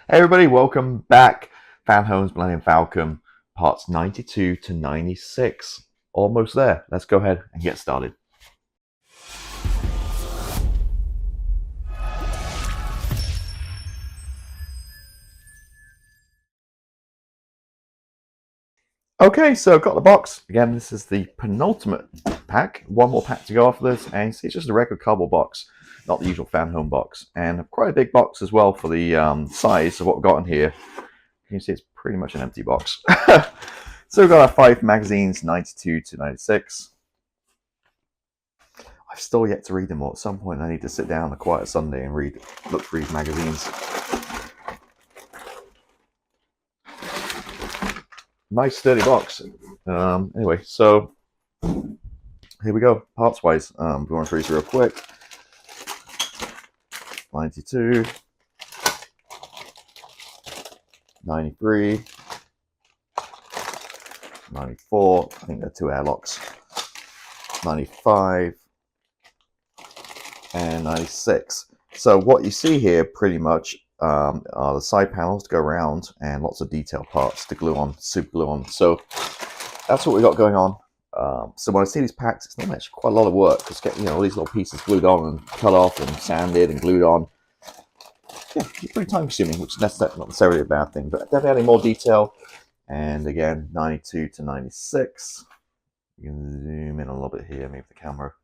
Hey everybody, welcome back. Fanhome's Millennium Falcon, parts 92 to 96. Almost there. Let's go ahead and get started. Okay, so got the box. Again, this is the penultimate pack. One more pack to go after this, and see, it's just a regular cardboard box, not the usual Fanhome box. And quite a big box as well for the size of what we've got in here. You can see it's pretty much an empty box. So we've got our 5 magazines, 92 to 96. I've still yet to read them all. At some point, I need to sit down on a quiet Sunday and look through these magazines. Nice sturdy box. Anyway, so here we go, parts wise. If we want to through these real quick. 92, 93, 94. I think they're 2 airlocks. 95. And 96. So what you see here pretty much are the side panels to go around and lots of detail parts to glue on, super glue on. So that's what we got going on. So when I see these packs, it's not actually quite a lot of work. Just getting all these little pieces glued on and cut off and sanded and glued on. Yeah, it's pretty time consuming, which is not necessarily a bad thing, but definitely adding more detail. And again, 92 to 96. You can zoom in a little bit here, maybe the camera.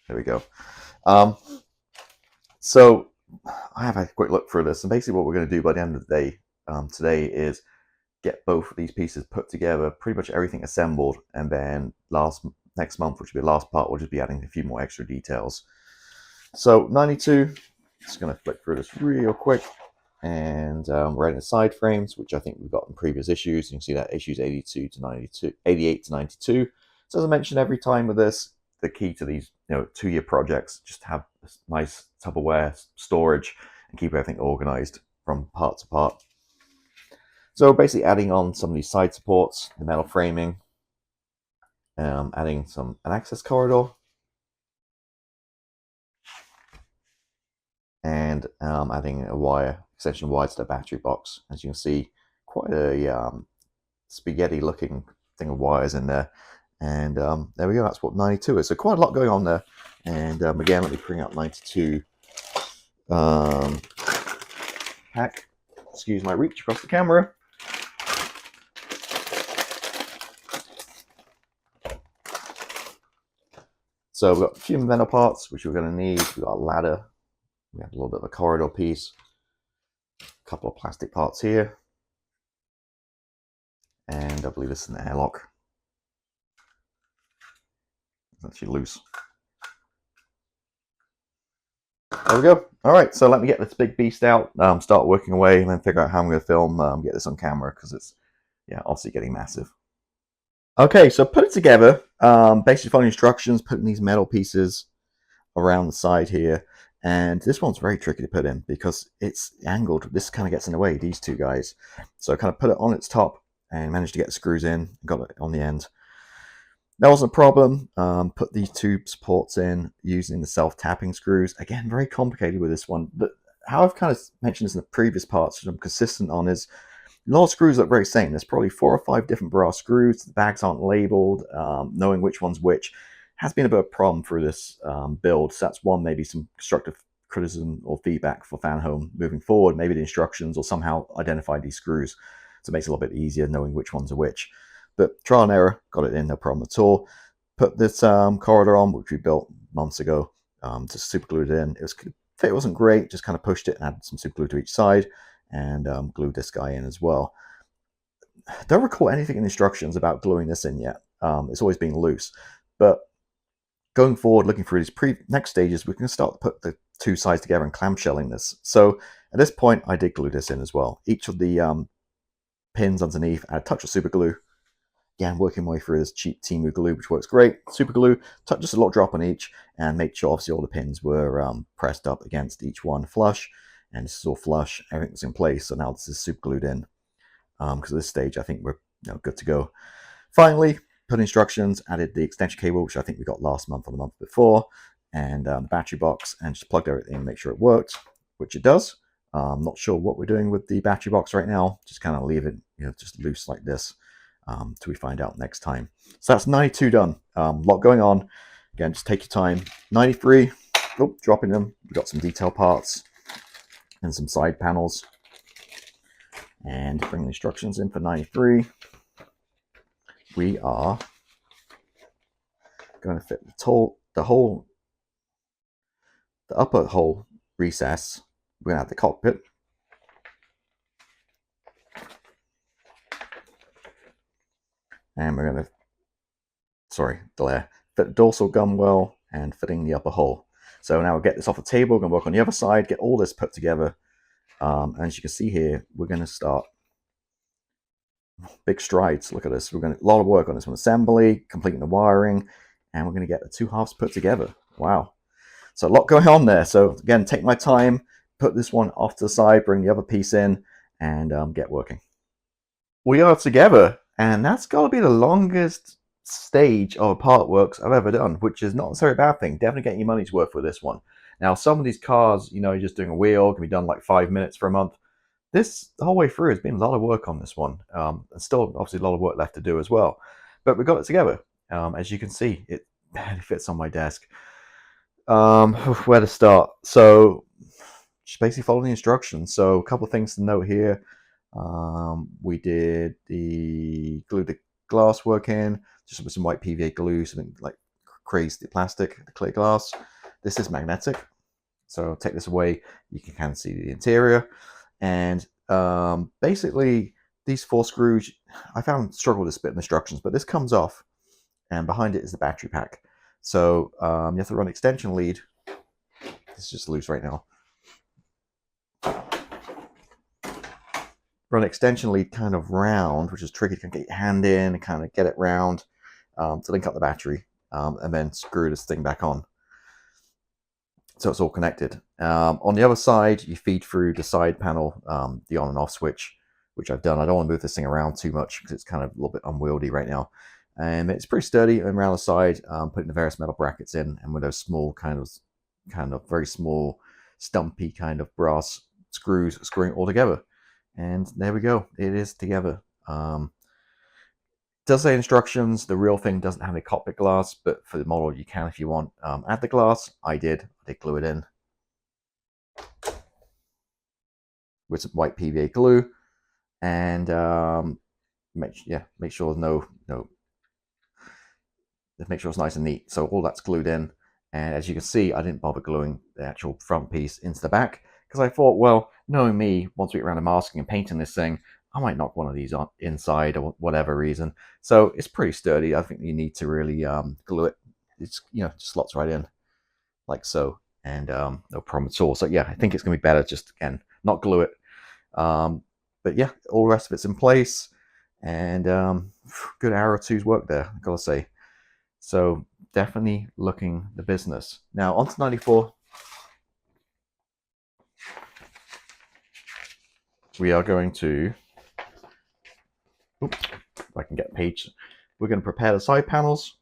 There we go. So I have a quick look through this, and basically what we're going to do by the end of the day today is get both of these pieces put together, pretty much everything assembled, and then next month, which will be the last part, we'll just be adding a few more extra details. So 92, just going to flick through this real quick, and we're adding the side frames, which I think we've got in previous issues. You can see that issues 82 to 92, 88 to 92. So as I mentioned every time with this, the key to these 2-year projects, just have a nice Tupperware storage and keep everything organized from part to part. So basically adding on some of these side supports, the metal framing, adding an access corridor, and adding a extension wire to the battery box. As you can see, quite a spaghetti looking thing of wires in there. And there we go, that's what 92 is. So quite a lot going on there. And again, let me bring up 92 pack. Excuse my reach across the camera. So we've got a few metal parts, which we're going to need. We've got a ladder. We have a little bit of a corridor piece. A couple of plastic parts here. And I believe this is an airlock. It's actually loose. There we go. All right, so let me get this big beast out, start working away, and then figure out how I'm going to film, get this on camera, because it's, obviously getting massive. Okay, so put it together, basically following instructions, putting these metal pieces around the side here, and this one's very tricky to put in because it's angled. This kind of gets in the way, these two guys. So I kind of put it on its top and managed to get the screws in, got it on the end. That wasn't a problem. Put these 2 supports in using the self-tapping screws. Again, very complicated with this one. But how I've kind of mentioned this in the previous parts, which I'm consistent on, is a lot of screws look very same. There's probably 4 or 5 different brass screws. The bags aren't labeled. Knowing which one's which has been a bit of a problem through this build. So that's one, maybe some constructive criticism or feedback for Fanhome moving forward. Maybe the instructions or somehow identify these screws. So it makes it a little bit easier knowing which ones are which. But trial and error, got it in, no problem at all. Put this corridor on, which we built months ago, just super glued it in. It wasn't great, just kind of pushed it and added some super glue to each side, and glued this guy in as well. Don't recall anything in the instructions about gluing this in yet. It's always been loose. But going forward, looking through these next stages, we can start to put the 2 sides together and clamshelling this. So at this point, I did glue this in as well. Each of the pins underneath, add a touch of super glue. Again, working my way through this cheap Temu glue, which works great. Super glue, just a little drop on each, and make sure obviously all the pins were pressed up against each one flush. And this is all flush, everything's in place. So now this is super glued in. Because at this stage, I think we're good to go. Finally, put instructions, added the extension cable, which I think we got last month or the month before, and the battery box, and just plugged everything in, make sure it worked, which it does. I'm not sure what we're doing with the battery box right now. Just kind of leave it, just loose like this till we find out next time. So that's 92 done. A lot going on. Again, just take your time. 93, dropping them. We've got some detail parts and some side panels. And bring the instructions in for 93. We are going to fit the upper hole recess. We're going to have the cockpit. And we're going to, fit the dorsal gunwale and fitting the upper hole. So now we'll get this off the table, we're going to work on the other side, get all this put together. And as you can see here, we're going to start big strides. Look at this. We're going to a lot of work on this one. Assembly, completing the wiring, and we're going to get the two halves put together. Wow. So a lot going on there. So again, take my time, put this one off to the side, bring the other piece in, and get working. We are together, and that's got to be the longest stage of part works I've ever done, which is not necessarily a bad thing. Definitely getting your money's worth with this one. Now, some of these cars, you're just doing a wheel, can be done like 5 minutes for a month. This, the whole way through, has been a lot of work on this one. And still, obviously, a lot of work left to do as well. But we got it together. As you can see, it barely fits on my desk. Where to start? So, just basically follow the instructions. So, a couple of things to note here. We did glue the glass work in, just with some white PVA glue, something like crazed the plastic, the clear glass. This is magnetic, so take this away, you can kind of see the interior. And basically, these 4 screws, I found struggle with this bit in instructions, but this comes off, and behind it is the battery pack. So you have to run extension lead. This is just loose right now. Run extension lead kind of round, which is tricky. You can get your hand in and kind of get it round to link up the battery, and then screw this thing back on. So it's all connected. On the other side, you feed through the side panel, the on and off switch, which I've done. I don't want to move this thing around too much because it's kind of a little bit unwieldy right now. And it's pretty sturdy. And around the side, putting the various metal brackets in, and with those small kind of very small, stumpy kind of brass screws screwing it all together. And there we go. It is together. Does say instructions. The real thing doesn't have any cockpit glass, but for the model you can if you want. Add the glass. I did glue it in with some white PVA glue, and make sure make sure it's nice and neat. So all that's glued in, and as you can see, I didn't bother gluing the actual front piece into the back because I thought, well, knowing me, once we get around to masking and painting this thing, I might knock one of these on inside or whatever reason. So it's pretty sturdy. I think you need to really glue it. It's just slots right in like so, and no problem at all. So yeah, I think it's gonna be better just again not glue it. But yeah, all the rest of it's in place, and good hour or two's work there, I gotta say. So definitely looking the business. Now on to 94. We are going to, oops, if I can get a page, we're going to prepare the side panels.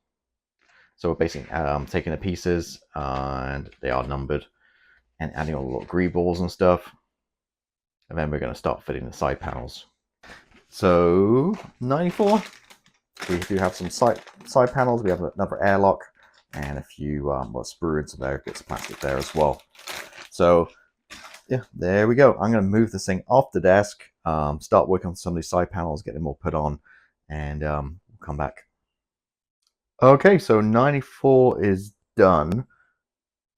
So we're basically taking the pieces, and they are numbered, and adding all the little grease balls and stuff. And then we're going to start fitting the side panels. So 94, we do have some side panels. We have another airlock and a few sprue and some bits of plastic there as well. So yeah, there we go. I'm going to move this thing off the desk, start working on some of these side panels, get them all put on, and we'll come back. Okay, so 94 is done.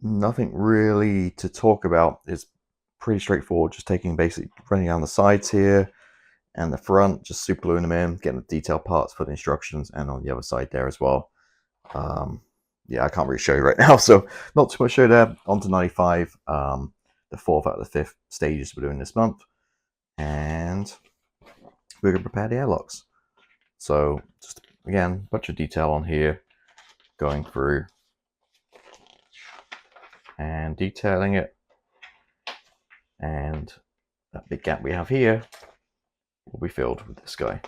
Nothing really to talk about. It's pretty straightforward, just basically running down the sides here and the front, just super gluing them in, getting the detail parts for the instructions, and on the other side there as well. Yeah, I can't really show you right now, so not too much show there. On to 95. The 4th out of the 5th stages we're doing this month, and we're going to prepare the airlocks. So just again, a bunch of detail on here, going through and detailing it, and that big gap we have here will be filled with this guy.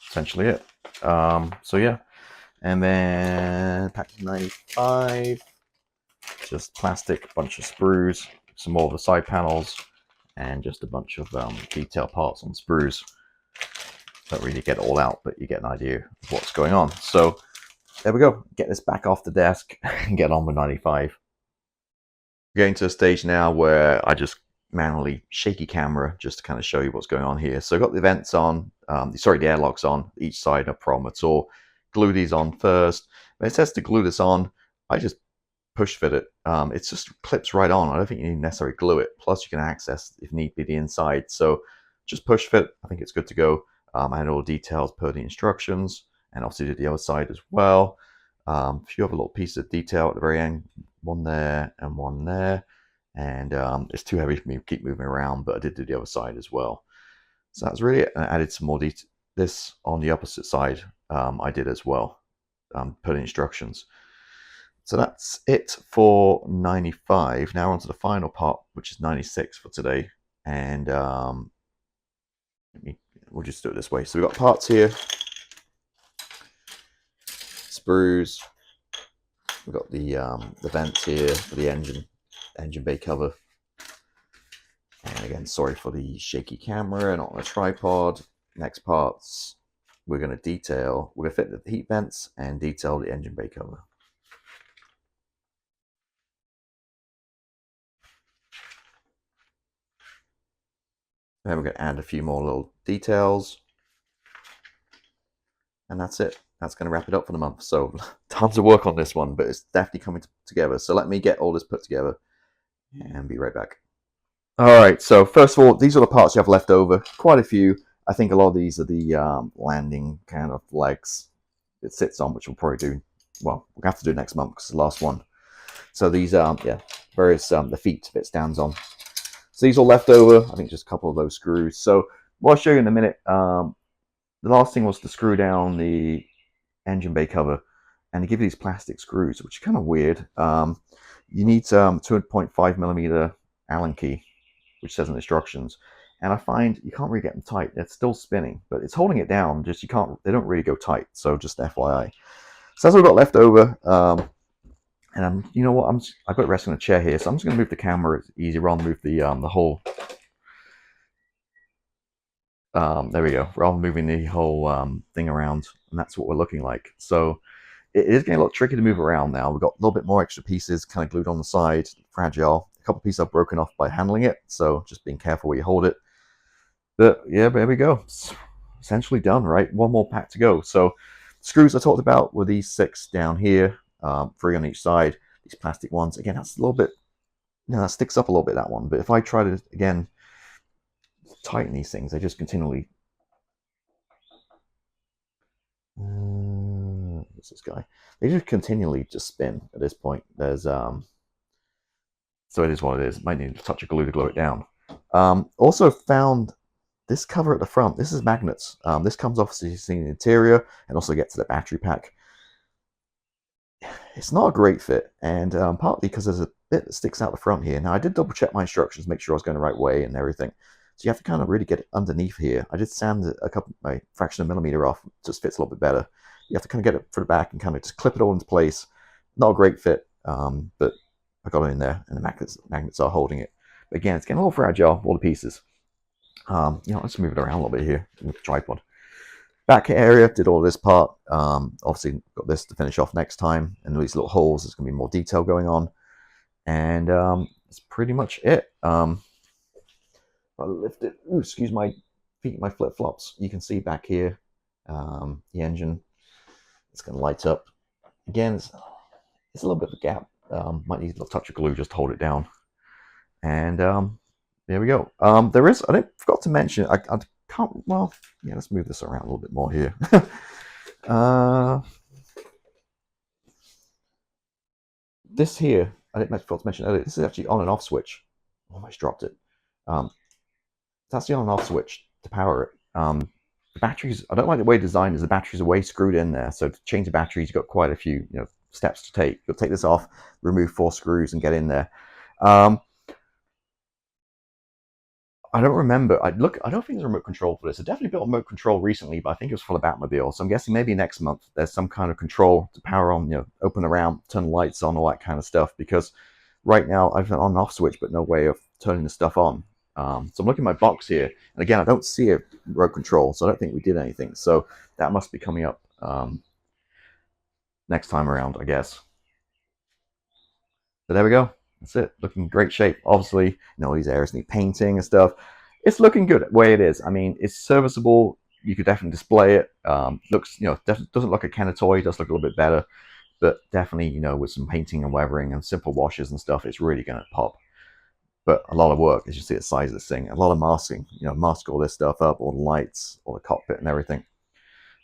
Essentially it. So yeah, and then pack 95. just plastic, bunch of sprues, some more of the side panels, and just a bunch of detail parts on sprues. Don't really get it all out, but you get an idea of what's going on. So there we go. Get this back off the desk and get on with 95. Getting to a stage now where I just manually shaky camera just to kind of show you what's going on here. So I've got the vents on, the airlocks on each side, no problem at all. Glue these on first. When it says to glue this on, I just push fit it. It just clips right on. I don't think you need to necessarily glue it. Plus you can access, if need be, the inside. So just push fit. I think it's good to go. I had all the details per the instructions, and obviously did the other side as well. A few other little pieces of detail at the very end, one there and one there, and it's too heavy for me to keep moving around, but I did do the other side as well. So that's really it. And I added some more detail. This on the opposite side I did as well, per the instructions. So that's it for 95. Now on to the final part, which is 96 for today, and we'll just do it this way. So we've got parts here, sprues. We've got the vents here for the engine bay cover. And again, sorry for the shaky camera and on the tripod. Next parts, we're going to detail. We're going to fit the heat vents and detail the engine bay cover. Then we're going to add a few more little details. And that's it. That's going to wrap it up for the month. So tons of work on this one, but it's definitely coming together. So let me get all this put together and be right back. All right, so first of all, these are the parts you have left over. Quite a few. I think a lot of these are the landing kind of legs it sits on, which we'll probably do, well, we'll have to do next month because it's the last one. So these are, various, the feet it stands on. So these are left over. I think just a couple of those screws. So what I'll show you in a minute, the last thing was to screw down the engine bay cover, and to give you these plastic screws, which are kind of weird. You need 2.5mm Allen key, which says in the instructions, and I find you can't really get them tight. It's still spinning, but it's holding it down. Just you can't. They don't really go tight. So just FYI. So that's what I've got left over. And you know what? I've got it resting on a chair here, so I'm just going to move the camera. It's easy. Rather than move the whole. There we go. Rather than moving the whole thing around, and that's what we're looking like. So it is getting a lot tricky to move around now. We've got a little bit more extra pieces kind of glued on the side, fragile. A couple pieces are broken off by handling it, so just being careful where you hold it. But yeah, there we go. It's essentially done, right? One more pack to go. So screws I talked about were these 6 down here, 3 on each side. These plastic ones, again, that's a little bit, that sticks up a little bit, that one. But if I try to, again, tighten these things, they just continually, what's this guy? They just continually just spin at this point. There's, so it is what it is. Might need a touch of glue to glue it down. Also found this cover at the front. This is magnets. This comes off, as you see, in the interior, and also gets to the battery pack. It's not a great fit, and partly because there's a bit that sticks out the front here. Now, I did double check my instructions, make sure I was going the right way and everything. So you have to kind of really get it underneath here. I did sand a fraction of a millimeter off. It just fits a little bit better. You have to kind of get it for the back and kind of just clip it all into place. Not a great fit, but I got it in there, and the magnets are holding it. But again, it's getting a little fragile, all the pieces. Let's move it around a little bit here with the tripod. Back area, did all this part. Obviously, got this to finish off next time. And these little holes, there's going to be more detail going on. And that's pretty much it. I lift it. Ooh, excuse my feet, my flip-flops. You can see back here the engine. It's going to light up. Again, it's a little bit of a gap. Might need a little touch of glue just to hold it down. And there we go. I forgot to mention, I can't, well, yeah, let's move this around a little bit more here. This here, I didn't forgot to mention earlier, this is actually on and off switch. Almost dropped it. That's the on and off switch to power it. The batteries, I don't like the way designed is. The batteries are way screwed in there. So to change the batteries, you've got quite a few steps to take. You'll take this off, remove 4 screws and get in there. I don't remember. I don't think there's a remote control for this. I definitely built a remote control recently, but I think it was for the Batmobile. So I'm guessing maybe next month there's some kind of control to power on, open around, turn the lights on, all that kind of stuff. Because right now I've an on and off switch, but no way of turning the stuff on. So I'm looking at my box here, and again, I don't see a remote control, so I don't think we did anything. So that must be coming up next time around, I guess. So there we go. That's it. Looking great shape. Obviously, you know, these areas need painting and stuff. It's looking good the way it is. I mean, it's serviceable. You could definitely display it. Looks, you know, doesn't look a Kenner toy. It does look a little bit better, but definitely, you know, with some painting and weathering and simple washes and stuff, it's really going to pop. But a lot of work, as you see the size of this thing. A lot of masking. You know, mask all this stuff up, all the lights, all the cockpit and everything.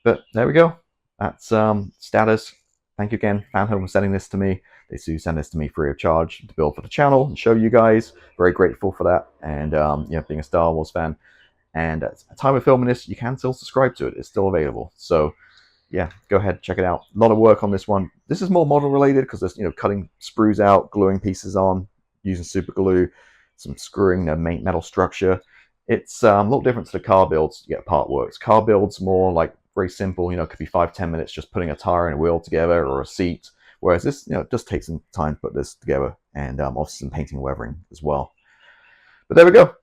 But there we go. That's status. Thank you again, Fanhome, for sending this to me. They do send this to me free of charge to build for the channel and show you guys. Very grateful for that. And you know, being a Star Wars fan. And at the time of filming this, you can still subscribe to it. It's still available. So yeah, go ahead, check it out. A lot of work on this one. This is more model related because there's, you know, cutting sprues out, gluing pieces on, using super glue, some screwing the main metal structure. It's a little different to the car builds to get part works. Car builds more like very simple, you know, it could be 5-10 minutes just putting a tire and a wheel together or a seat. Whereas this, you know, it does take some time to put this together, and obviously some painting and weathering as well. But there we go.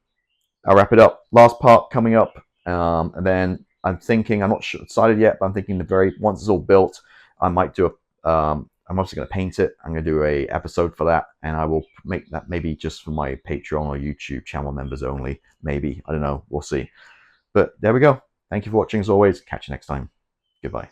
I'll wrap it up. Last part coming up, and then I'm thinking, I'm not sure, decided yet, but I'm thinking once it's all built, I might do I'm obviously going to paint it. I'm going to do a episode for that, and I will make that maybe just for my Patreon or YouTube channel members only. Maybe, I don't know. We'll see. But there we go. Thank you for watching as always. Catch you next time. Goodbye.